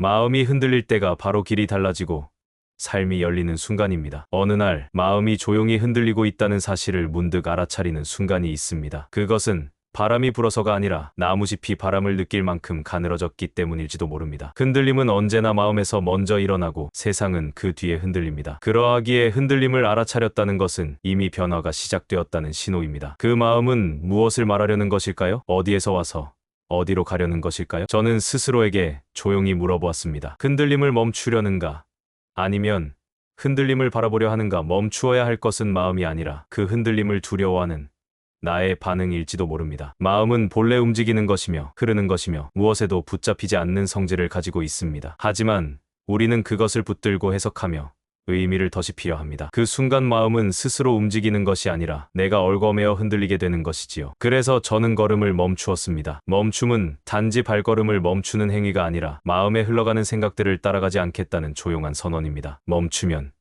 마음이 흔들릴 때가 바로 길이 달라지고 삶이 열리는 순간입니다. 어느 날 마음이 조용히 흔들리고 있다는 사실을 문득 알아차리는 순간이 있습니다. 그것은 바람이 불어서가 아니라 나무잎이 바람을 느낄 만큼 가늘어졌기 때문일지도 모릅니다. 흔들림은 언제나 마음에서 먼저 일어나고 세상은 그 뒤에 흔들립니다. 그러하기에 흔들림을 알아차렸다는 것은 이미 변화가 시작되었다는 신호입니다. 그 마음은 무엇을 말하려는 것일까요? 어디에서 와서 어디로 가려는 것일까요? 저는 스스로에게 조용히 물어보았습니다. 흔들림을 멈추려는가? 아니면 흔들림을 바라보려 하는가? 멈추어야 할 것은 마음이 아니라 그 흔들림을 두려워하는 나의 반응일지도 모릅니다. 마음은 본래 움직이는 것이며 흐르는 것이며 무엇에도 붙잡히지 않는 성질을 가지고 있습니다. 하지만 우리는 그것을 붙들고 해석하며 의미를 덧입히려 합니다. 그 순간 마음은 스스로 움직이는 것이 아니라 내가 얽어매어 흔들리게 되는 것이지요. 그래서 저는 걸음을 멈추었습니다. 멈춤은 단지 발걸음을 멈추는 행위가 아니라 마음에 흘러가는 생각들을 따라가지 않겠다는 조용한 선언입니다. 멈추면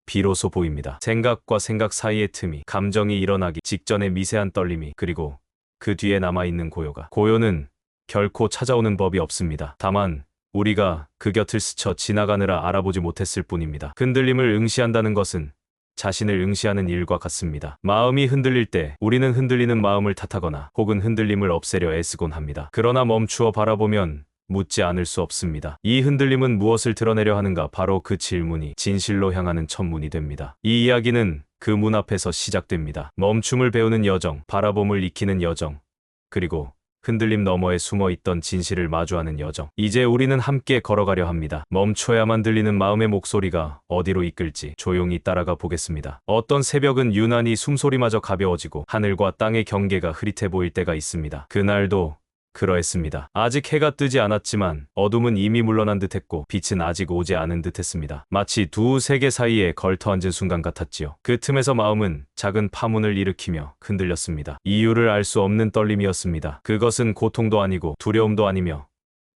비로소 보입니다. 생각과 생각 사이의 틈이, 감정이 일어나기 직전의 미세한 떨림이, 그리고 그 뒤에 남아있는 고요가. 고요는 결코 찾아오는 법이 없습니다. 다만 우리가 그 곁을 스쳐 지나가느라 알아보지 못했을 뿐입니다. 흔들림을 응시한다는 것은 자신을 응시하는 일과 같습니다. 마음이 흔들릴 때 우리는 흔들리는 마음을 탓하거나 혹은 흔들림을 없애려 애쓰곤 합니다. 그러나 멈추어 바라보면 묻지 않을 수 없습니다. 이 흔들림은 무엇을 드러내려 하는가? 바로 그 질문이 진실로 향하는 첫문이 됩니다. 이 이야기는 그 문 앞에서 시작됩니다. 멈춤을 배우는 여정, 바라봄을 익히는 여정, 그리고 흔들림 너머에 숨어있던 진실을 마주하는 여정. 이제 우리는 함께 걸어가려 합니다. 멈춰야만 들리는 마음의 목소리가 어디로 이끌지 조용히 따라가 보겠습니다. 어떤 새벽은 유난히 숨소리마저 가벼워지고 하늘과 땅의 경계가 흐릿해 보일 때가 있습니다. 그날도 그러했습니다. 아직 해가 뜨지 않았지만 어둠은 이미 물러난 듯했고 빛은 아직 오지 않은 듯했습니다. 마치 두 세계 사이에 걸터앉은 순간 같았지요. 그 틈에서 마음은 작은 파문을 일으키며 흔들렸습니다. 이유를 알 수 없는 떨림이었습니다. 그것은 고통도 아니고 두려움도 아니며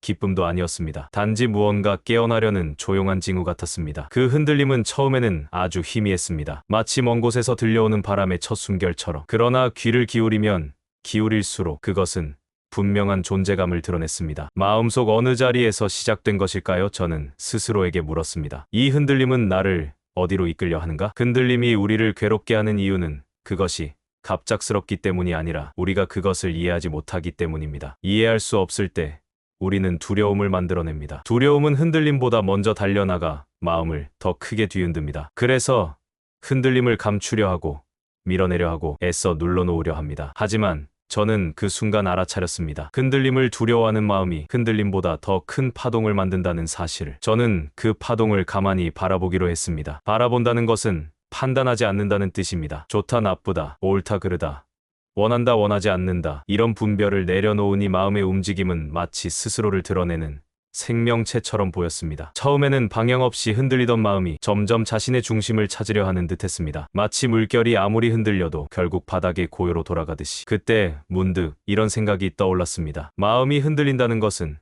기쁨도 아니었습니다. 단지 무언가 깨어나려는 조용한 징후 같았습니다. 그 흔들림은 처음에는 아주 희미했습니다. 마치 먼 곳에서 들려오는 바람의 첫 숨결처럼. 그러나 귀를 기울이면 기울일수록 그것은 분명한 존재감을 드러냈습니다. 마음속 어느 자리에서 시작된 것일까요? 저는 스스로에게 물었습니다. 이 흔들림은 나를 어디로 이끌려 하는가? 흔들림이 우리를 괴롭게 하는 이유는 그것이 갑작스럽기 때문이 아니라 우리가 그것을 이해하지 못하기 때문입니다. 이해할 수 없을 때 우리는 두려움을 만들어냅니다. 두려움은 흔들림보다 먼저 달려나가 마음을 더 크게 뒤흔듭니다. 그래서 흔들림을 감추려 하고 밀어내려 하고 애써 눌러놓으려 합니다. 하지만 저는 그 순간 알아차렸습니다. 흔들림을 두려워하는 마음이 흔들림보다 더 큰 파동을 만든다는 사실을. 저는 그 파동을 가만히 바라보기로 했습니다. 바라본다는 것은 판단하지 않는다는 뜻입니다. 좋다 나쁘다, 옳다 그르다, 원한다 원하지 않는다, 이런 분별을 내려놓으니 마음의 움직임은 마치 스스로를 드러내는 생명체처럼 보였습니다. 처음에는 방향 없이 흔들리던 마음이 점점 자신의 중심을 찾으려 하는 듯했습니다. 마치 물결이 아무리 흔들려도 결국 바닥에 고요로 돌아가듯이. 그때 문득 이런 생각이 떠올랐습니다. 마음이 흔들린다는 것은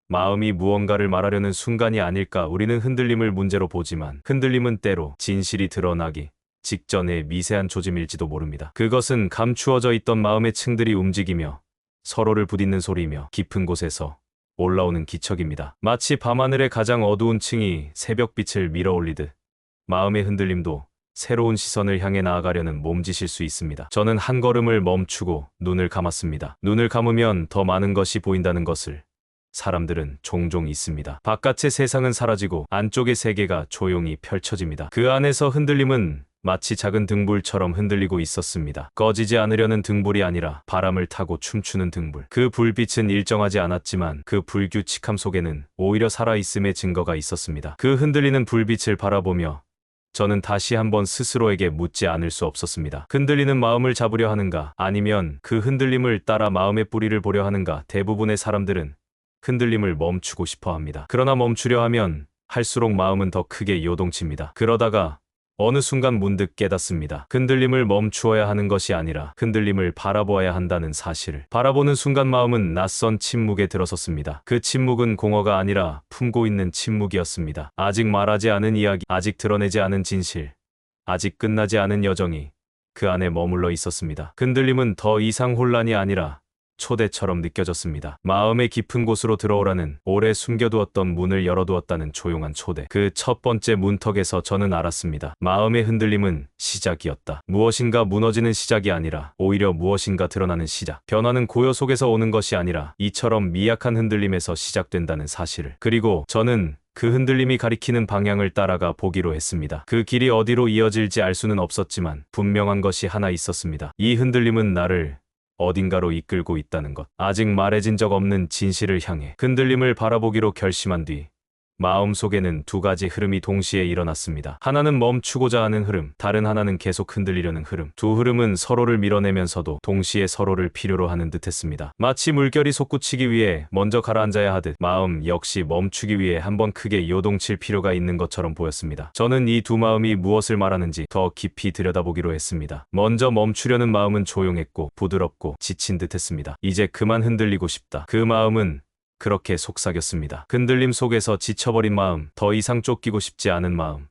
마음이 무언가를 말하려는 순간이 아닐까. 우리는 흔들림을 문제로 보지만 흔들림은 때로 진실이 드러나기 직전의 미세한 조짐일지도 모릅니다. 그것은 감추어져 있던 마음의 층들이 움직이며 서로를 부딪는 소리이며 깊은 곳에서 올라오는 기척입니다. 마치 밤하늘의 가장 어두운 층이 새벽빛을 밀어올리듯 마음의 흔들림도 새로운 시선을 향해 나아가려는 몸짓일 수 있습니다. 저는 한 걸음을 멈추고 눈을 감았습니다. 눈을 감으면 더 많은 것이 보인다는 것을 사람들은 종종 있습니다. 바깥의 세상은 사라지고 안쪽의 세계가 조용히 펼쳐집니다. 그 안에서 흔들림은 마치 작은 등불처럼 흔들리고 있었습니다. 꺼지지 않으려는 등불이 아니라 바람을 타고 춤추는 등불. 그 불빛은 일정하지 않았지만 그 불규칙함 속에는 오히려 살아있음의 증거가 있었습니다. 그 흔들리는 불빛을 바라보며 저는 다시 한번 스스로에게 묻지 않을 수 없었습니다. 흔들리는 마음을 잡으려 하는가? 아니면 그 흔들림을 따라 마음의 뿌리를 보려 하는가? 대부분의 사람들은 흔들림을 멈추고 싶어 합니다. 그러나 멈추려 하면 할수록 마음은 더 크게 요동칩니다. 그러다가 어느 순간 문득 깨닫습니다. 흔들림을 멈추어야 하는 것이 아니라 흔들림을 바라보아야 한다는 사실을. 바라보는 순간 마음은 낯선 침묵에 들어섰습니다. 그 침묵은 공허가 아니라 품고 있는 침묵이었습니다. 아직 말하지 않은 이야기, 아직 드러내지 않은 진실, 아직 끝나지 않은 여정이 그 안에 머물러 있었습니다. 흔들림은 더 이상 혼란이 아니라 초대처럼 느껴졌습니다. 마음의 깊은 곳으로 들어오라는, 오래 숨겨두었던 문을 열어두었다는 조용한 초대. 그 첫 번째 문턱에서 저는 알았습니다. 마음의 흔들림은 시작이었다. 무엇인가 무너지는 시작이 아니라 오히려 무엇인가 드러나는 시작. 변화는 고요 속에서 오는 것이 아니라 이처럼 미약한 흔들림에서 시작된다는 사실을. 그리고 저는 그 흔들림이 가리키는 방향을 따라가 보기로 했습니다. 그 길이 어디로 이어질지 알 수는 없었지만 분명한 것이 하나 있었습니다. 이 흔들림은 나를 어딘가로 이끌고 있다는 것. 아직 말해진 적 없는 진실을 향해 흔들림을 바라보기로 결심한 뒤 마음속에는 두 가지 흐름이 동시에 일어났습니다. 하나는 멈추고자 하는 흐름, 다른 하나는 계속 흔들리려는 흐름. 두 흐름은 서로를 밀어내면서도 동시에 서로를 필요로 하는 듯했습니다. 마치 물결이 솟구치기 위해 먼저 가라앉아야 하듯 마음 역시 멈추기 위해 한번 크게 요동칠 필요가 있는 것처럼 보였습니다. 저는 이 두 마음이 무엇을 말하는지 더 깊이 들여다보기로 했습니다. 먼저 멈추려는 마음은 조용했고 부드럽고 지친 듯했습니다. 이제 그만 흔들리고 싶다. 그 마음은 그렇게 속삭였습니다. 흔들림 속에서 지쳐버린 마음, 더 이상 쫓기고 싶지 않은 마음,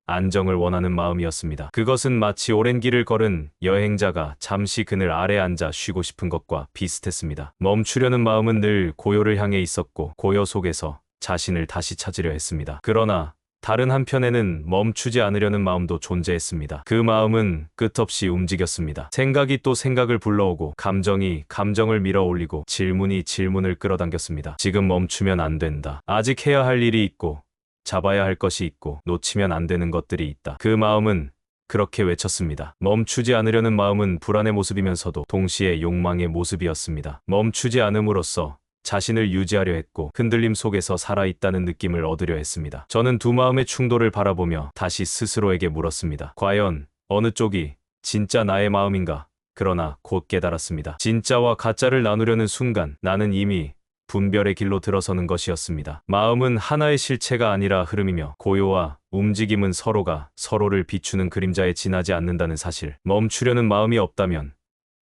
안정을 원하는 마음이었습니다. 그것은 마치 오랜 길을 걸은 여행자가 잠시 그늘 아래 앉아 쉬고 싶은 것과 비슷했습니다. 멈추려는 마음은 늘 고요를 향해 있었고 고요 속에서 자신을 다시 찾으려 했습니다. 그러나 다른 한편에는 멈추지 않으려는 마음도 존재했습니다. 그 마음은 끝없이 움직였습니다. 생각이 또 생각을 불러오고 감정이 감정을 밀어올리고 질문이 질문을 끌어당겼습니다. 지금 멈추면 안 된다. 아직 해야 할 일이 있고 잡아야 할 것이 있고 놓치면 안 되는 것들이 있다. 그 마음은 그렇게 외쳤습니다. 멈추지 않으려는 마음은 불안의 모습이면서도 동시에 욕망의 모습이었습니다. 멈추지 않음으로써 자신을 유지하려 했고 흔들림 속에서 살아있다는 느낌을 얻으려 했습니다. 저는 두 마음의 충돌을 바라보며 다시 스스로에게 물었습니다. 과연 어느 쪽이 진짜 나의 마음인가? 그러나 곧 깨달았습니다. 진짜와 가짜를 나누려는 순간 나는 이미 분별의 길로 들어서는 것이었습니다. 마음은 하나의 실체가 아니라 흐름이며 고요와 움직임은 서로가 서로를 비추는 그림자에 지나지 않는다는 사실. 멈추려는 마음이 없다면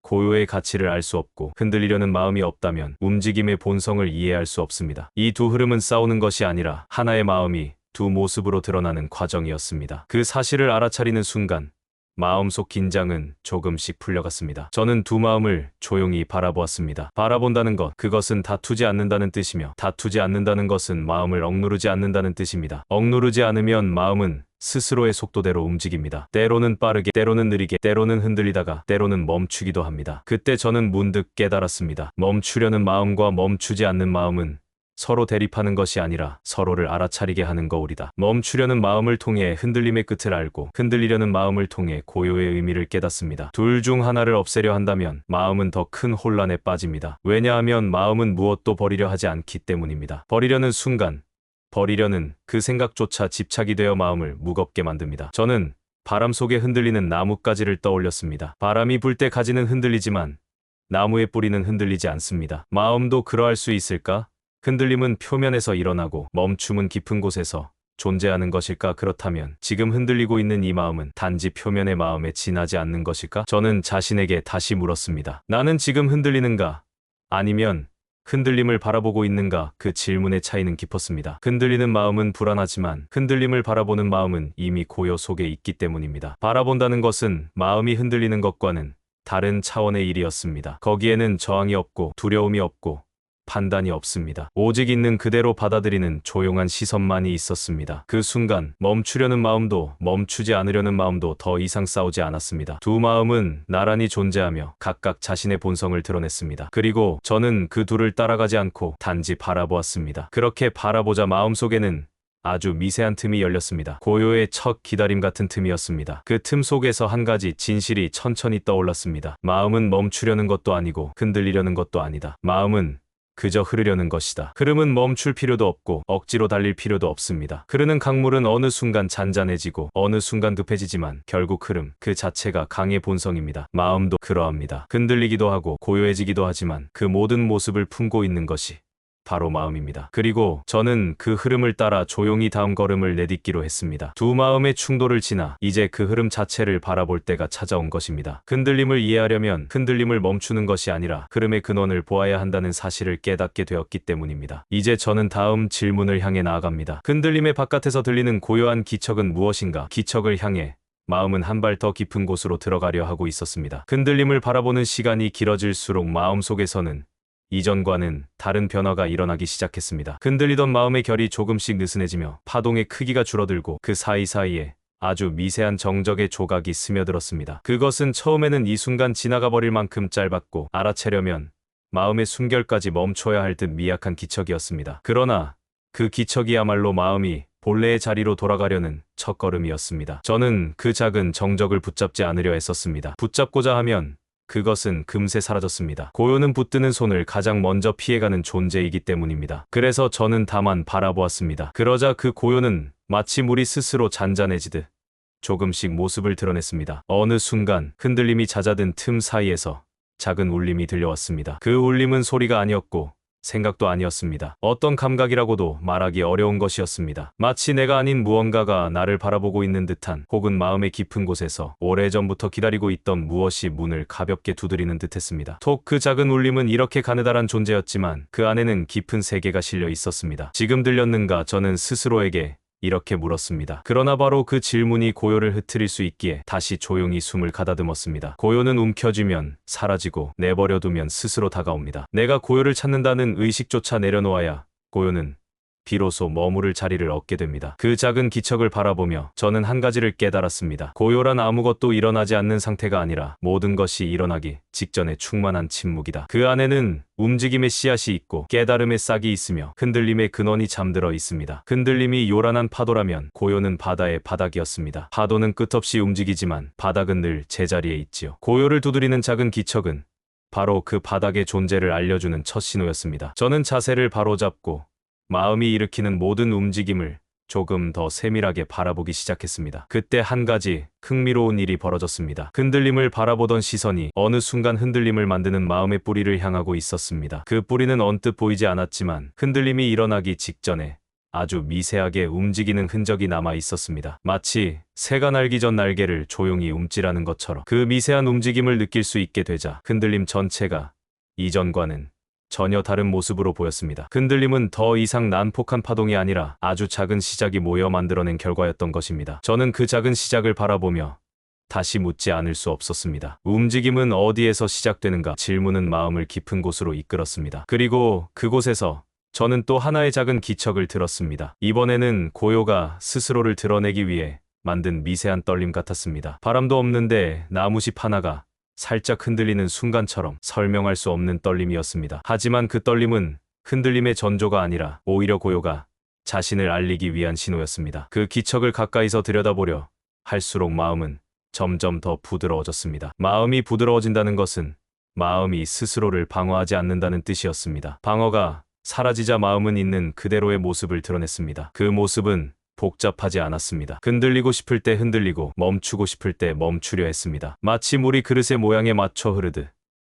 고요의 가치를 알 수 없고 흔들리려는 마음이 없다면 움직임의 본성을 이해할 수 없습니다. 이 두 흐름은 싸우는 것이 아니라 하나의 마음이 두 모습으로 드러나는 과정이었습니다. 그 사실을 알아차리는 순간 마음속 긴장은 조금씩 풀려갔습니다. 저는 두 마음을 조용히 바라보았습니다. 바라본다는 것, 그것은 다투지 않는다는 뜻이며 다투지 않는다는 것은 마음을 억누르지 않는다는 뜻입니다. 억누르지 않으면 마음은 스스로의 속도대로 움직입니다. 때로는 빠르게, 때로는 느리게, 때로는 흔들리다가 때로는 멈추기도 합니다. 그때 저는 문득 깨달았습니다. 멈추려는 마음과 멈추지 않는 마음은 서로 대립하는 것이 아니라 서로를 알아차리게 하는 거울이다. 멈추려는 마음을 통해 흔들림의 끝을 알고 흔들리려는 마음을 통해 고요의 의미를 깨닫습니다. 둘 중 하나를 없애려 한다면 마음은 더 큰 혼란에 빠집니다. 왜냐하면 마음은 무엇도 버리려 하지 않기 때문입니다. 버리려는 순간, 버리려는 그 생각조차 집착이 되어 마음을 무겁게 만듭니다. 저는 바람 속에 흔들리는 나뭇가지를 떠올렸습니다. 바람이 불 때 가지는 흔들리지만 나무의 뿌리는 흔들리지 않습니다. 마음도 그러할 수 있을까? 흔들림은 표면에서 일어나고 멈춤은 깊은 곳에서 존재하는 것일까? 그렇다면 지금 흔들리고 있는 이 마음은 단지 표면의 마음에 지나지 않는 것일까? 저는 자신에게 다시 물었습니다. 나는 지금 흔들리는가? 아니면 흔들림을 바라보고 있는가? 그 질문의 차이는 깊었습니다. 흔들리는 마음은 불안하지만 흔들림을 바라보는 마음은 이미 고요 속에 있기 때문입니다. 바라본다는 것은 마음이 흔들리는 것과는 다른 차원의 일이었습니다. 거기에는 저항이 없고 두려움이 없고 판단이 없습니다. 오직 있는 그대로 받아들이는 조용한 시선만이 있었습니다. 그 순간 멈추려는 마음도 멈추지 않으려는 마음도 더 이상 싸우지 않았습니다. 두 마음은 나란히 존재하며 각각 자신의 본성을 드러냈습니다. 그리고 저는 그 둘을 따라가지 않고 단지 바라보았습니다. 그렇게 바라보자 마음속에는 아주 미세한 틈이 열렸습니다. 고요의 첫 기다림 같은 틈이었습니다. 그 틈 속에서 한 가지 진실이 천천히 떠올랐습니다. 마음은 멈추려는 것도 아니고 흔들리려는 것도 아니다. 마음은 그저 흐르려는 것이다. 흐름은 멈출 필요도 없고 억지로 달릴 필요도 없습니다. 흐르는 강물은 어느 순간 잔잔해지고 어느 순간 급해지지만 결국 흐름 그 자체가 강의 본성입니다. 마음도 그러합니다. 흔들리기도 하고 고요해지기도 하지만 그 모든 모습을 품고 있는 것이 바로 마음입니다. 그리고 저는 그 흐름을 따라 조용히 다음 걸음을 내딛기로 했습니다. 두 마음의 충돌을 지나 이제 그 흐름 자체를 바라볼 때가 찾아온 것입니다. 흔들림을 이해하려면 흔들림을 멈추는 것이 아니라 흐름의 근원을 보아야 한다는 사실을 깨닫게 되었기 때문입니다. 이제 저는 다음 질문을 향해 나아갑니다. 흔들림의 바깥에서 들리는 고요한 기척은 무엇인가? 기척을 향해 마음은 한 발 더 깊은 곳으로 들어가려 하고 있었습니다. 흔들림을 바라보는 시간이 길어질수록 마음속에서는 이전과는 다른 변화가 일어나기 시작했습니다. 흔들리던 마음의 결이 조금씩 느슨해지며 파동의 크기가 줄어들고 그 사이사이에 아주 미세한 정적의 조각이 스며들었습니다. 그것은 처음에는 이 순간 지나가 버릴 만큼 짧았고 알아채려면 마음의 숨결까지 멈춰야 할 듯 미약한 기척이었습니다. 그러나 그 기척이야말로 마음이 본래의 자리로 돌아가려는 첫걸음이었습니다. 저는 그 작은 정적을 붙잡지 않으려 애썼습니다. 붙잡고자 하면 그것은 금세 사라졌습니다. 고요는 붙드는 손을 가장 먼저 피해가는 존재이기 때문입니다. 그래서 저는 다만 바라보았습니다. 그러자 그 고요는 마치 물이 스스로 잔잔해지듯 조금씩 모습을 드러냈습니다. 어느 순간 흔들림이 잦아든 틈 사이에서 작은 울림이 들려왔습니다. 그 울림은 소리가 아니었고 생각도 아니었습니다. 어떤 감각이라고도 말하기 어려운 것이었습니다. 마치 내가 아닌 무언가가 나를 바라보고 있는 듯한, 혹은 마음의 깊은 곳에서 오래전부터 기다리고 있던 무엇이 문을 가볍게 두드리는 듯했습니다. 톡. 그 작은 울림은 이렇게 가느다란 존재였지만 그 안에는 깊은 세계가 실려 있었습니다. 지금 들렸는가? 저는 스스로에게 이렇게 물었습니다. 그러나 바로 그 질문이 고요를 흐트릴 수 있기에 다시 조용히 숨을 가다듬었습니다. 고요는 움켜쥐면 사라지고 내버려두면 스스로 다가옵니다. 내가 고요를 찾는다는 의식조차 내려놓아야 고요는 비로소 머무를 자리를 얻게 됩니다. 그 작은 기척을 바라보며 저는 한 가지를 깨달았습니다. 고요란 아무것도 일어나지 않는 상태가 아니라 모든 것이 일어나기 직전에 충만한 침묵이다. 그 안에는 움직임의 씨앗이 있고 깨달음의 싹이 있으며 흔들림의 근원이 잠들어 있습니다. 흔들림이 요란한 파도라면 고요는 바다의 바닥이었습니다. 파도는 끝없이 움직이지만 바닥은 늘 제자리에 있지요. 고요를 두드리는 작은 기척은 바로 그 바닥의 존재를 알려주는 첫 신호였습니다. 저는 자세를 바로잡고 마음이 일으키는 모든 움직임을 조금 더 세밀하게 바라보기 시작했습니다. 그때 한 가지 흥미로운 일이 벌어졌습니다. 흔들림을 바라보던 시선이 어느 순간 흔들림을 만드는 마음의 뿌리를 향하고 있었습니다. 그 뿌리는 언뜻 보이지 않았지만 흔들림이 일어나기 직전에 아주 미세하게 움직이는 흔적이 남아 있었습니다. 마치 새가 날기 전 날개를 조용히 움찔하는 것처럼. 그 미세한 움직임을 느낄 수 있게 되자 흔들림 전체가 이전과는 전혀 다른 모습으로 보였습니다. 흔들림은 더 이상 난폭한 파동이 아니라 아주 작은 시작이 모여 만들어낸 결과였던 것입니다. 저는 그 작은 시작을 바라보며 다시 묻지 않을 수 없었습니다. 움직임은 어디에서 시작되는가? 질문은 마음을 깊은 곳으로 이끌었습니다. 그리고 그곳에서 저는 또 하나의 작은 기척을 들었습니다. 이번에는 고요가 스스로를 드러내기 위해 만든 미세한 떨림 같았습니다. 바람도 없는데 나무잎 하나가 살짝 흔들리는 순간처럼 설명할 수 없는 떨림이었습니다. 하지만 그 떨림은 흔들림의 전조가 아니라 오히려 고요가 자신을 알리기 위한 신호였습니다. 그 기척을 가까이서 들여다보려 할수록 마음은 점점 더 부드러워졌습니다. 마음이 부드러워진다는 것은 마음이 스스로를 방어하지 않는다는 뜻이었습니다. 방어가 사라지자 마음은 있는 그대로의 모습을 드러냈습니다. 그 모습은 복잡하지 않았습니다. 흔들리고 싶을 때 흔들리고 멈추고 싶을 때 멈추려 했습니다. 마치 물이 그릇의 모양에 맞춰 흐르듯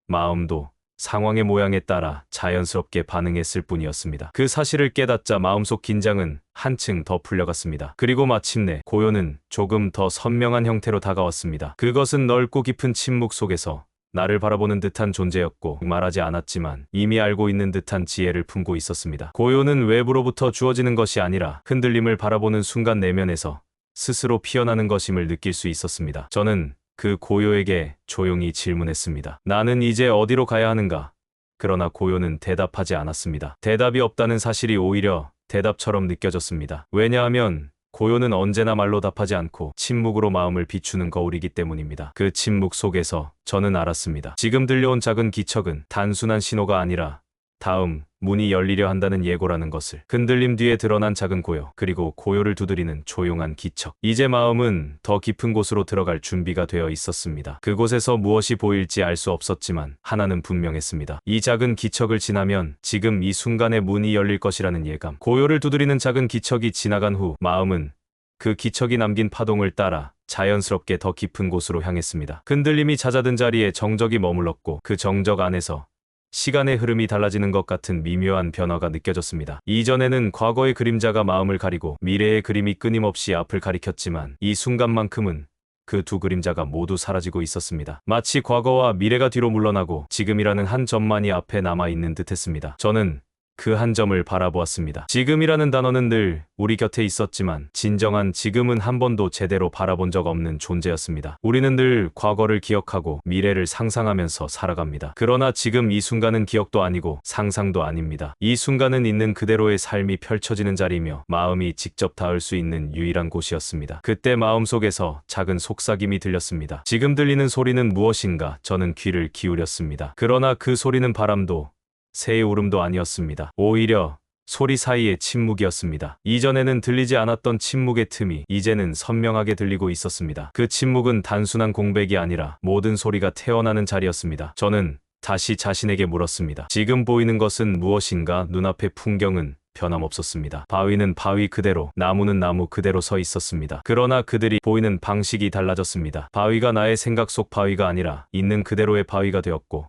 마음도 상황의 모양에 따라 자연스럽게 반응했을 뿐이었습니다. 그 사실을 깨닫자 마음속 긴장은 한층 더 풀려갔습니다. 그리고 마침내 고요는 조금 더 선명한 형태로 다가왔습니다. 그것은 넓고 깊은 침묵 속에서 나를 바라보는 듯한 존재였고 말하지 않았지만 이미 알고 있는 듯한 지혜를 품고 있었습니다. 고요는 외부로부터 주어지는 것이 아니라 흔들림을 바라보는 순간 내면에서 스스로 피어나는 것임을 느낄 수 있었습니다. 저는 그 고요에게 조용히 질문했습니다. 나는 이제 어디로 가야 하는가? 그러나 고요는 대답하지 않았습니다. 대답이 없다는 사실이 오히려 대답처럼 느껴졌습니다. 왜냐하면 고요는 언제나 말로 답하지 않고 침묵으로 마음을 비추는 거울이기 때문입니다. 그 침묵 속에서 저는 알았습니다. 지금 들려온 작은 기척은 단순한 신호가 아니라 다음 문이 열리려 한다는 예고라는 것을. 흔들림 뒤에 드러난 작은 고요, 그리고 고요를 두드리는 조용한 기척. 이제 마음은 더 깊은 곳으로 들어갈 준비가 되어 있었습니다. 그곳에서 무엇이 보일지 알 수 없었지만 하나는 분명했습니다. 이 작은 기척을 지나면 지금 이 순간에 문이 열릴 것이라는 예감. 고요를 두드리는 작은 기척이 지나간 후 마음은 그 기척이 남긴 파동을 따라 자연스럽게 더 깊은 곳으로 향했습니다. 흔들림이 잦아든 자리에 정적이 머물렀고 그 정적 안에서 시간의 흐름이 달라지는 것 같은 미묘한 변화가 느껴졌습니다. 이전에는 과거의 그림자가 마음을 가리고 미래의 그림이 끊임없이 앞을 가리켰지만 이 순간만큼은 그 두 그림자가 모두 사라지고 있었습니다. 마치 과거와 미래가 뒤로 물러나고 지금이라는 한 점만이 앞에 남아있는 듯했습니다. 저는 그 한 점을 바라보았습니다. 지금이라는 단어는 늘 우리 곁에 있었지만 진정한 지금은 한 번도 제대로 바라본 적 없는 존재였습니다. 우리는 늘 과거를 기억하고 미래를 상상하면서 살아갑니다. 그러나 지금 이 순간은 기억도 아니고 상상도 아닙니다. 이 순간은 있는 그대로의 삶이 펼쳐지는 자리이며 마음이 직접 닿을 수 있는 유일한 곳이었습니다. 그때 마음속에서 작은 속삭임이 들렸습니다. 지금 들리는 소리는 무엇인가? 저는 귀를 기울였습니다. 그러나 그 소리는 바람도 새의 울음도 아니었습니다. 오히려 소리 사이의 침묵이었습니다. 이전에는 들리지 않았던 침묵의 틈이 이제는 선명하게 들리고 있었습니다. 그 침묵은 단순한 공백이 아니라 모든 소리가 태어나는 자리였습니다. 저는 다시 자신에게 물었습니다. 지금 보이는 것은 무엇인가? 눈앞의 풍경은 변함없었습니다. 바위는 바위 그대로, 나무는 나무 그대로 서 있었습니다. 그러나 그들이 보이는 방식이 달라졌습니다. 바위가 나의 생각 속 바위가 아니라 있는 그대로의 바위가 되었고,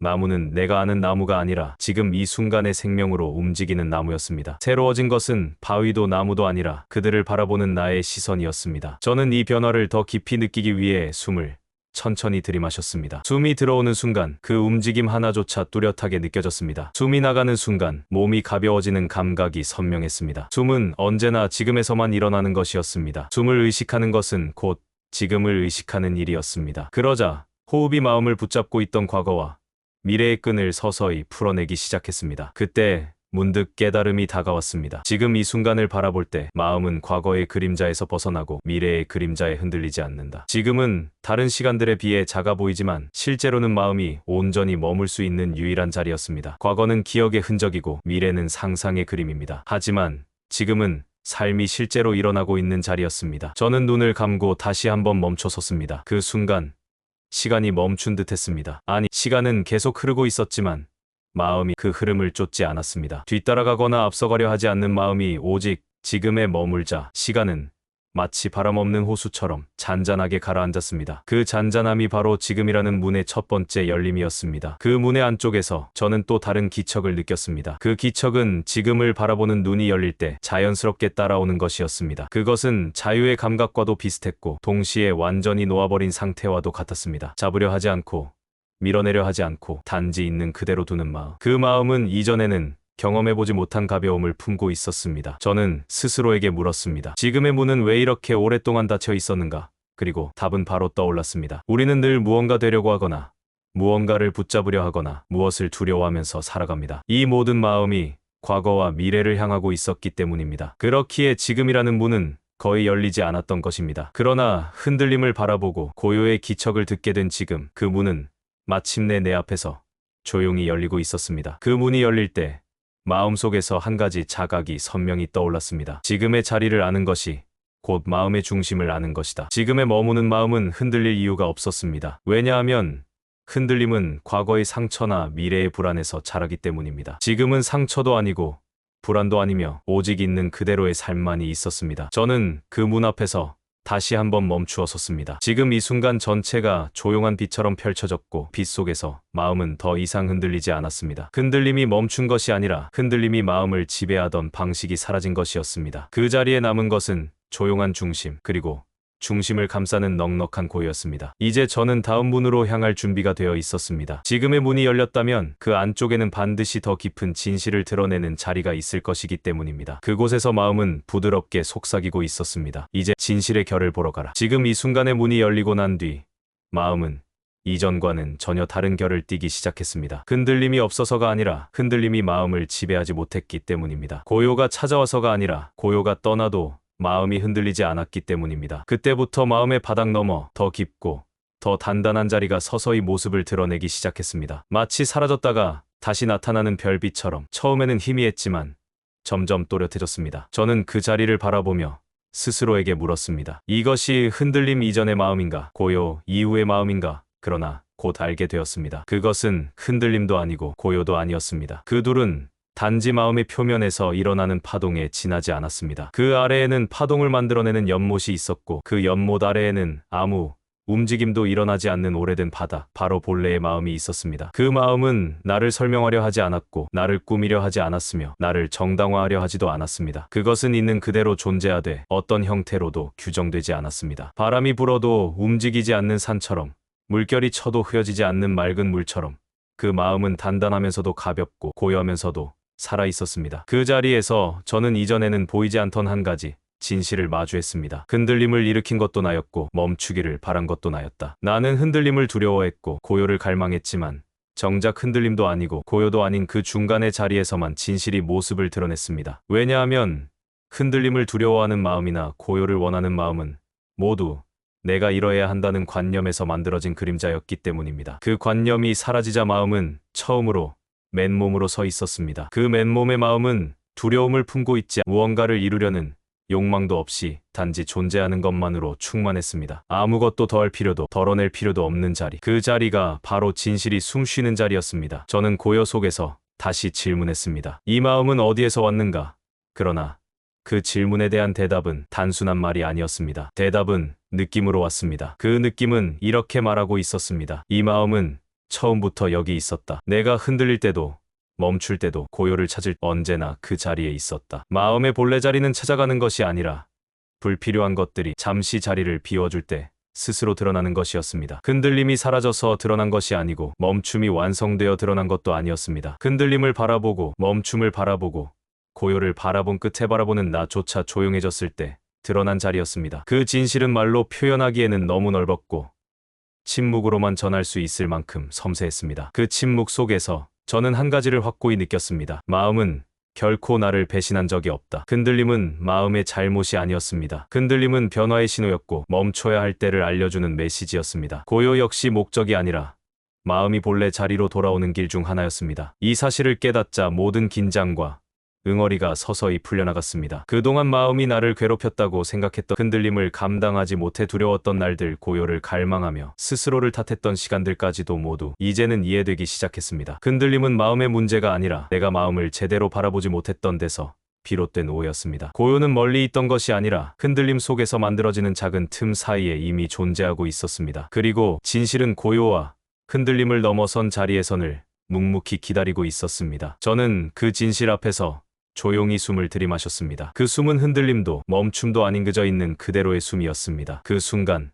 나무는 내가 아는 나무가 아니라 지금 이 순간의 생명으로 움직이는 나무였습니다. 새로워진 것은 바위도 나무도 아니라 그들을 바라보는 나의 시선이었습니다. 저는 이 변화를 더 깊이 느끼기 위해 숨을 천천히 들이마셨습니다. 숨이 들어오는 순간 그 움직임 하나조차 뚜렷하게 느껴졌습니다. 숨이 나가는 순간 몸이 가벼워지는 감각이 선명했습니다. 숨은 언제나 지금에서만 일어나는 것이었습니다. 숨을 의식하는 것은 곧 지금을 의식하는 일이었습니다. 그러자 호흡이 마음을 붙잡고 있던 과거와 미래의 끈을 서서히 풀어내기 시작했습니다. 그때 문득 깨달음이 다가왔습니다. 지금 이 순간을 바라볼 때 마음은 과거의 그림자에서 벗어나고 미래의 그림자에 흔들리지 않는다. 지금은 다른 시간들에 비해 작아 보이지만 실제로는 마음이 온전히 머물 수 있는 유일한 자리였습니다. 과거는 기억의 흔적이고 미래는 상상의 그림입니다. 하지만 지금은 삶이 실제로 일어나고 있는 자리였습니다. 저는 눈을 감고 다시 한번 멈춰섰습니다. 그 순간 시간이 멈춘 듯 했습니다. 아니, 시간은 계속 흐르고 있었지만 마음이 그 흐름을 쫓지 않았습니다. 뒤따라가거나 앞서가려 하지 않는 마음이 오직 지금에 머물자 시간은 마치 바람 없는 호수처럼 잔잔하게 가라앉았습니다. 그 잔잔함이 바로 지금이라는 문의 첫 번째 열림이었습니다. 그 문의 안쪽에서 저는 또 다른 기척을 느꼈습니다. 그 기척은 지금을 바라보는 눈이 열릴 때 자연스럽게 따라오는 것이었습니다. 그것은 자유의 감각과도 비슷했고 동시에 완전히 놓아버린 상태와도 같았습니다. 잡으려 하지 않고 밀어내려 하지 않고 단지 있는 그대로 두는 마음. 그 마음은 이전에는 경험해보지 못한 가벼움을 품고 있었습니다. 저는 스스로에게 물었습니다. 지금의 문은 왜 이렇게 오랫동안 닫혀 있었는가? 그리고 답은 바로 떠올랐습니다. 우리는 늘 무언가 되려고 하거나 무언가를 붙잡으려 하거나 무엇을 두려워하면서 살아갑니다. 이 모든 마음이 과거와 미래를 향하고 있었기 때문입니다. 그렇기에 지금이라는 문은 거의 열리지 않았던 것입니다. 그러나 흔들림을 바라보고 고요의 기척을 듣게 된 지금, 그 문은 마침내 내 앞에서 조용히 열리고 있었습니다. 그 문이 열릴 때 마음속에서 한 가지 자각이 선명히 떠올랐습니다. 지금의 자리를 아는 것이 곧 마음의 중심을 아는 것이다. 지금에 머무는 마음은 흔들릴 이유가 없었습니다. 왜냐하면 흔들림은 과거의 상처나 미래의 불안에서 자라기 때문입니다. 지금은 상처도 아니고 불안도 아니며 오직 있는 그대로의 삶만이 있었습니다. 저는 그 문 앞에서 다시 한번 멈추어 섰습니다. 지금 이 순간 전체가 조용한 빛처럼 펼쳐졌고 빛 속에서 마음은 더 이상 흔들리지 않았습니다. 흔들림이 멈춘 것이 아니라 흔들림이 마음을 지배하던 방식이 사라진 것이었습니다. 그 자리에 남은 것은 조용한 중심, 그리고 중심을 감싸는 넉넉한 고요였습니다. 이제 저는 다음 문으로 향할 준비가 되어 있었습니다. 지금의 문이 열렸다면 그 안쪽에는 반드시 더 깊은 진실을 드러내는 자리가 있을 것이기 때문입니다. 그곳에서 마음은 부드럽게 속삭이고 있었습니다. 이제 진실의 결을 보러 가라. 지금 이 순간의 문이 열리고 난 뒤 마음은 이전과는 전혀 다른 결을 띠기 시작했습니다. 흔들림이 없어서가 아니라 흔들림이 마음을 지배하지 못했기 때문입니다. 고요가 찾아와서가 아니라 고요가 떠나도 마음이 흔들리지 않았기 때문입니다. 그때부터 마음의 바닥 너머 더 깊고 더 단단한 자리가 서서히 모습을 드러내기 시작했습니다. 마치 사라졌다가 다시 나타나는 별빛처럼 처음에는 희미했지만 점점 또렷해졌습니다. 저는 그 자리를 바라보며 스스로에게 물었습니다. 이것이 흔들림 이전의 마음인가? 고요 이후의 마음인가? 그러나 곧 알게 되었습니다. 그것은 흔들림도 아니고 고요도 아니었습니다. 그 둘은 단지 마음의 표면에서 일어나는 파동에 지나지 않았습니다. 그 아래에는 파동을 만들어내는 연못이 있었고 그 연못 아래에는 아무 움직임도 일어나지 않는 오래된 바다, 바로 본래의 마음이 있었습니다. 그 마음은 나를 설명하려 하지 않았고 나를 꾸미려 하지 않았으며 나를 정당화하려 하지도 않았습니다. 그것은 있는 그대로 존재하되 어떤 형태로도 규정되지 않았습니다. 바람이 불어도 움직이지 않는 산처럼, 물결이 쳐도 흐려지지 않는 맑은 물처럼 그 마음은 단단하면서도 가볍고 고요하면서도 살아 있었습니다. 그 자리에서 저는 이전에는 보이지 않던 한 가지 진실을 마주했습니다. 흔들림을 일으킨 것도 나였고 멈추기를 바란 것도 나였다. 나는 흔들림을 두려워했고 고요를 갈망했지만 정작 흔들림도 아니고 고요도 아닌 그 중간의 자리에서만 진실이 모습을 드러냈습니다. 왜냐하면 흔들림을 두려워하는 마음이나 고요를 원하는 마음은 모두 내가 이뤄야 한다는 관념에서 만들어진 그림자였기 때문입니다. 그 관념이 사라지자 마음은 처음으로 맨몸으로 서 있었습니다. 그 맨몸의 마음은 두려움을 품고 있지 무언가를 이루려는 욕망도 없이 단지 존재하는 것만으로 충만했습니다. 아무것도 더할 필요도 덜어낼 필요도 없는 자리. 그 자리가 바로 진실이 숨쉬는 자리였습니다. 저는 고요 속에서 다시 질문했습니다. 이 마음은 어디에서 왔는가? 그러나 그 질문에 대한 대답은 단순한 말이 아니었습니다. 대답은 느낌으로 왔습니다. 그 느낌은 이렇게 말하고 있었습니다. 이 마음은 처음부터 여기 있었다. 내가 흔들릴 때도 멈출 때도 고요를 찾을 언제나 그 자리에 있었다. 마음의 본래 자리는 찾아가는 것이 아니라 불필요한 것들이 잠시 자리를 비워줄 때 스스로 드러나는 것이었습니다. 흔들림이 사라져서 드러난 것이 아니고 멈춤이 완성되어 드러난 것도 아니었습니다. 흔들림을 바라보고 멈춤을 바라보고 고요를 바라본 끝에 바라보는 나조차 조용해졌을 때 드러난 자리였습니다. 그 진실은 말로 표현하기에는 너무 넓었고 침묵으로만 전할 수 있을 만큼 섬세했습니다. 그 침묵 속에서 저는 한 가지를 확고히 느꼈습니다. 마음은 결코 나를 배신한 적이 없다. 흔들림은 마음의 잘못이 아니었습니다. 흔들림은 변화의 신호였고 멈춰야 할 때를 알려주는 메시지였습니다. 고요 역시 목적이 아니라 마음이 본래 자리로 돌아오는 길 중 하나였습니다. 이 사실을 깨닫자 모든 긴장과 응어리가 서서히 풀려나갔습니다. 그동안 마음이 나를 괴롭혔다고 생각했던 흔들림을 감당하지 못해 두려웠던 날들, 고요를 갈망하며 스스로를 탓했던 시간들까지도 모두 이제는 이해되기 시작했습니다. 흔들림은 마음의 문제가 아니라 내가 마음을 제대로 바라보지 못했던 데서 비롯된 오해였습니다. 고요는 멀리 있던 것이 아니라 흔들림 속에서 만들어지는 작은 틈 사이에 이미 존재하고 있었습니다. 그리고 진실은 고요와 흔들림을 넘어선 자리에서 늘 묵묵히 기다리고 있었습니다. 저는 그 진실 앞에서 조용히 숨을 들이마셨습니다. 그 숨은 흔들림도 멈춤도 아닌 그저 있는 그대로의 숨이었습니다. 그 순간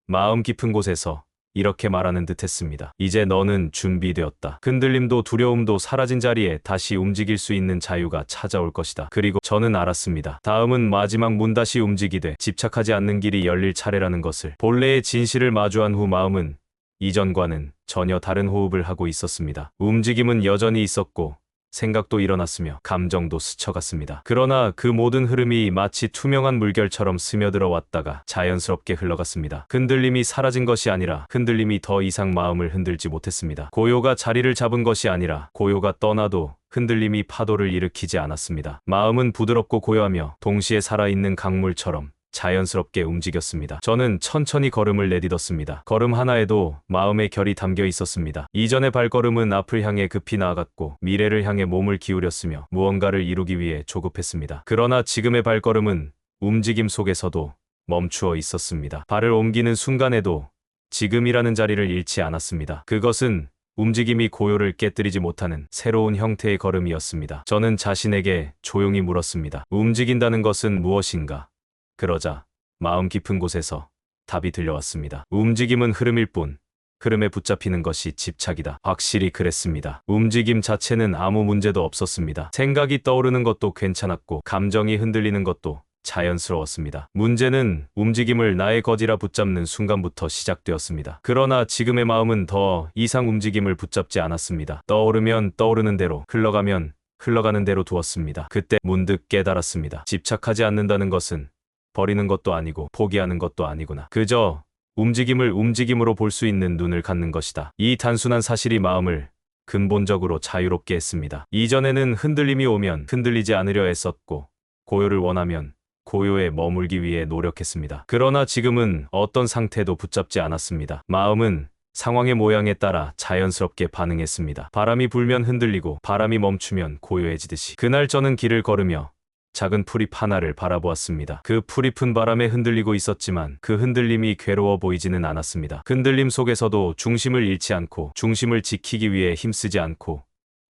마음 깊은 곳에서 이렇게 말하는 듯 했습니다. 이제 너는 준비되었다. 흔들림도 두려움도 사라진 자리에 다시 움직일 수 있는 자유가 찾아올 것이다. 그리고 저는 알았습니다. 다음은 마지막 문 다시 움직이되 집착하지 않는 길이 열릴 차례라는 것을. 본래의 진실을 마주한 후 마음은 이전과는 전혀 다른 호흡을 하고 있었습니다. 움직임은 여전히 있었고 생각도 일어났으며 감정도 스쳐갔습니다. 그러나 그 모든 흐름이 마치 투명한 물결처럼 스며들어 왔다가 자연스럽게 흘러갔습니다. 흔들림이 사라진 것이 아니라 흔들림이 더 이상 마음을 흔들지 못했습니다. 고요가 자리를 잡은 것이 아니라 고요가 떠나도 흔들림이 파도를 일으키지 않았습니다. 마음은 부드럽고 고요하며 동시에 살아있는 강물처럼 자연스럽게 움직였습니다. 저는 천천히 걸음을 내딛었습니다. 걸음 하나에도 마음의 결이 담겨 있었습니다. 이전의 발걸음은 앞을 향해 급히 나아갔고 미래를 향해 몸을 기울였으며 무언가를 이루기 위해 조급했습니다. 그러나 지금의 발걸음은 움직임 속에서도 멈추어 있었습니다. 발을 옮기는 순간에도 지금이라는 자리를 잃지 않았습니다. 그것은 움직임이 고요를 깨뜨리지 못하는 새로운 형태의 걸음이었습니다. 저는 자신에게 조용히 물었습니다. 움직인다는 것은 무엇인가? 그러자 마음 깊은 곳에서 답이 들려왔습니다. 움직임은 흐름일 뿐 흐름에 붙잡히는 것이 집착이다. 확실히 그랬습니다. 움직임 자체는 아무 문제도 없었습니다. 생각이 떠오르는 것도 괜찮았고 감정이 흔들리는 것도 자연스러웠습니다. 문제는 움직임을 나의 거지라 붙잡는 순간부터 시작되었습니다. 그러나 지금의 마음은 더 이상 움직임을 붙잡지 않았습니다. 떠오르면 떠오르는 대로, 흘러가면 흘러가는 대로 두었습니다. 그때 문득 깨달았습니다. 집착하지 않는다는 것은 버리는 것도 아니고 포기하는 것도 아니구나. 그저 움직임을 움직임으로 볼 수 있는 눈을 갖는 것이다. 이 단순한 사실이 마음을 근본적으로 자유롭게 했습니다. 이전에는 흔들림이 오면 흔들리지 않으려 애썼고 고요를 원하면 고요에 머물기 위해 노력했습니다. 그러나 지금은 어떤 상태도 붙잡지 않았습니다. 마음은 상황의 모양에 따라 자연스럽게 반응했습니다. 바람이 불면 흔들리고 바람이 멈추면 고요해지듯이. 그날 저는 길을 걸으며 작은 풀잎 하나를 바라보았습니다. 그 풀잎은 바람에 흔들리고 있었지만 그 흔들림이 괴로워 보이지는 않았습니다. 흔들림 속에서도 중심을 잃지 않고 중심을 지키기 위해 힘쓰지 않고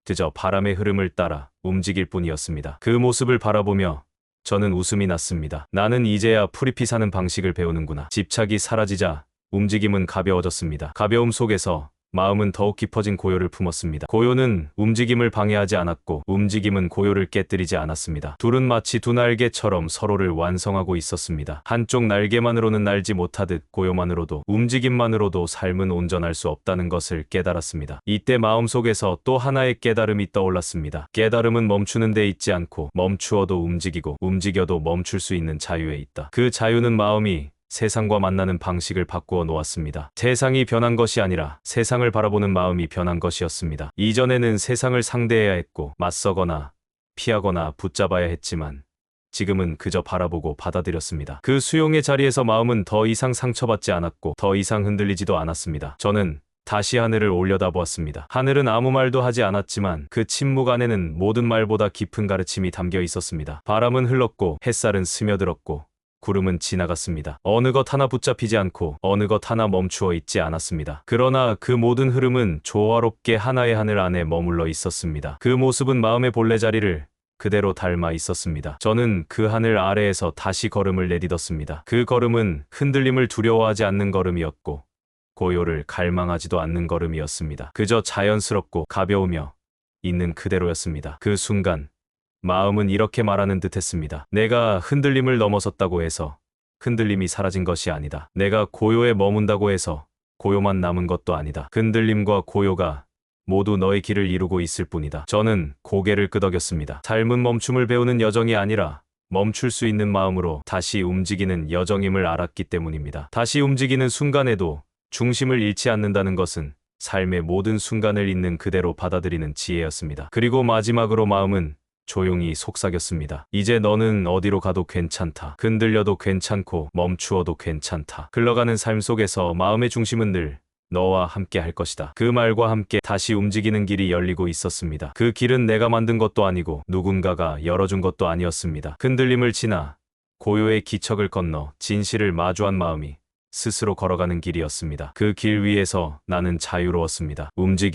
그저 바람의 흐름을 따라 움직일 뿐이었습니다. 그 모습을 바라보며 저는 웃음이 났습니다. 나는 이제야 풀잎이 사는 방식을 배우는구나. 집착이 사라지자 움직임은 가벼워졌습니다. 가벼움 속에서 마음은 더욱 깊어진 고요를 품었습니다. 고요는 움직임을 방해하지 않았고 움직임은 고요를 깨뜨리지 않았습니다. 둘은 마치 두 날개처럼 서로를 완성하고 있었습니다. 한쪽 날개만으로는 날지 못하듯 고요만으로도 움직임만으로도 삶은 온전할 수 없다는 것을 깨달았습니다. 이때 마음속에서 또 하나의 깨달음이 떠올랐습니다. 깨달음은 멈추는 데 있지 않고 멈추어도 움직이고 움직여도 멈출 수 있는 자유에 있다. 그 자유는 마음이 세상과 만나는 방식을 바꾸어 놓았습니다. 세상이 변한 것이 아니라 세상을 바라보는 마음이 변한 것이었습니다. 이전에는 세상을 상대해야 했고 맞서거나 피하거나 붙잡아야 했지만 지금은 그저 바라보고 받아들였습니다. 그 수용의 자리에서 마음은 더 이상 상처받지 않았고 더 이상 흔들리지도 않았습니다. 저는 다시 하늘을 올려다보았습니다. 하늘은 아무 말도 하지 않았지만 그 침묵 안에는 모든 말보다 깊은 가르침이 담겨 있었습니다. 바람은 흘렀고 햇살은 스며들었고 구름은 지나갔습니다. 어느 것 하나 붙잡히지 않고 어느 것 하나 멈추어 있지 않았습니다. 그러나 그 모든 흐름은 조화롭게 하나의 하늘 안에 머물러 있었습니다. 그 모습은 마음의 본래 자리를 그대로 닮아 있었습니다. 저는 그 하늘 아래에서 다시 걸음을 내딛었습니다. 그 걸음은 흔들림을 두려워하지 않는 걸음이었고 고요를 갈망하지도 않는 걸음이었습니다. 그저 자연스럽고 가벼우며 있는 그대로였습니다. 그 순간 마음은 이렇게 말하는 듯 했습니다. 내가 흔들림을 넘어섰다고 해서 흔들림이 사라진 것이 아니다. 내가 고요에 머문다고 해서 고요만 남은 것도 아니다. 흔들림과 고요가 모두 너의 길을 이루고 있을 뿐이다. 저는 고개를 끄덕였습니다. 삶은 멈춤을 배우는 여정이 아니라 멈출 수 있는 마음으로 다시 움직이는 여정임을 알았기 때문입니다. 다시 움직이는 순간에도 중심을 잃지 않는다는 것은 삶의 모든 순간을 있는 그대로 받아들이는 지혜였습니다. 그리고 마지막으로 마음은 조용히 속삭였습니다. 이제 너는 어디로 가도 괜찮다. 흔들려도 괜찮고 멈추어도 괜찮다. 흘러가는 삶 속에서 마음의 중심은 늘 너와 함께 할 것이다. 그 말과 함께 다시 움직이는 길이 열리고 있었습니다. 그 길은 내가 만든 것도 아니고 누군가가 열어준 것도 아니었습니다. 흔들림을 지나 고요의 기척을 건너 진실을 마주한 마음이 스스로 걸어가는 길이었습니다. 그 길 위에서 나는 자유로웠습니다.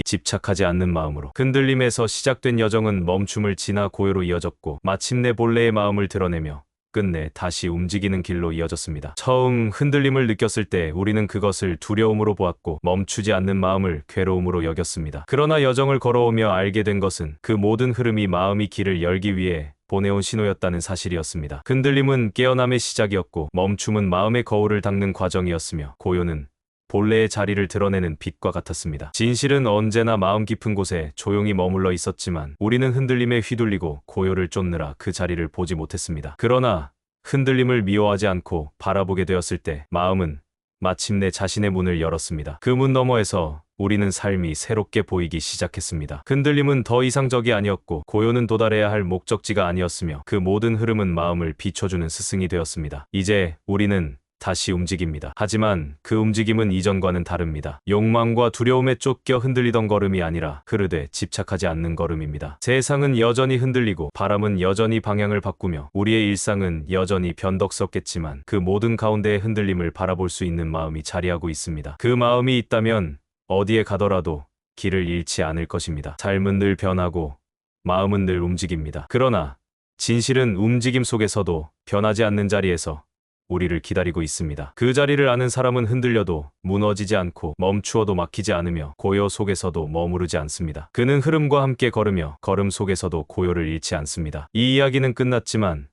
집착하지 않는 마음으로. 흔들림에서 시작된 여정은 멈춤을 지나 고요로 이어졌고 마침내 본래의 마음을 드러내며 끝내 다시 움직이는 길로 이어졌습니다. 처음 흔들림을 느꼈을 때 우리는 그것을 두려움으로 보았고 멈추지 않는 마음을 괴로움으로 여겼습니다. 그러나 여정을 걸어오며 알게 된 것은 그 모든 흐름이 마음이 길을 열기 위해 보내온 신호였다는 사실이었습니다. 흔들림은 깨어남의 시작이었고 멈춤은 마음의 거울을 닦는 과정이었으며 고요는 본래의 자리를 드러내는 빛과 같았습니다. 진실은 언제나 마음 깊은 곳에 조용히 머물러 있었지만 우리는 흔들림에 휘둘리고 고요를 쫓느라 그 자리를 보지 못했습니다. 그러나 흔들림을 미워하지 않고 바라보게 되었을 때 마음은 마침내 자신의 문을 열었습니다. 그 문 너머에서 우리는 삶이 새롭게 보이기 시작했습니다. 흔들림은 더 이상 적이 아니었고 고요는 도달해야 할 목적지가 아니었으며 그 모든 흐름은 마음을 비춰주는 스승이 되었습니다. 이제 우리는 다시 움직입니다. 하지만 그 움직임은 이전과는 다릅니다. 욕망과 두려움에 쫓겨 흔들리던 걸음이 아니라 흐르되 집착하지 않는 걸음입니다. 세상은 여전히 흔들리고 바람은 여전히 방향을 바꾸며 우리의 일상은 여전히 변덕스럽겠지만 그 모든 가운데의 흔들림을 바라볼 수 있는 마음이 자리하고 있습니다. 그 마음이 있다면 어디에 가더라도 길을 잃지 않을 것입니다. 삶은 늘 변하고 마음은 늘 움직입니다. 그러나 진실은 움직임 속에서도 변하지 않는 자리에서 우리를 기다리고 있습니다. 그 자리를 아는 사람은 흔들려도 무너지지 않고 멈추어도 막히지 않으며 고요 속에서도 머무르지 않습니다. 그는 흐름과 함께 걸으며 걸음 속에서도 고요를 잃지 않습니다. 이 이야기는 끝났지만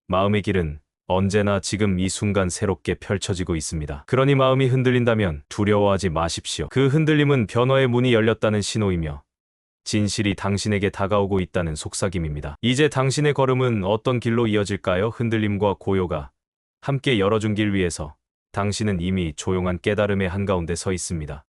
마음의 길은 언제나 지금 이 순간 새롭게 펼쳐지고 있습니다. 그러니 마음이 흔들린다면 두려워하지 마십시오. 그 흔들림은 변화의 문이 열렸다는 신호이며 진실이 당신에게 다가오고 있다는 속삭임입니다. 이제 당신의 걸음은 어떤 길로 이어질까요? 흔들림과 고요가 함께 열어준 길 위에서 당신은 이미 조용한 깨달음의 한가운데 서 있습니다.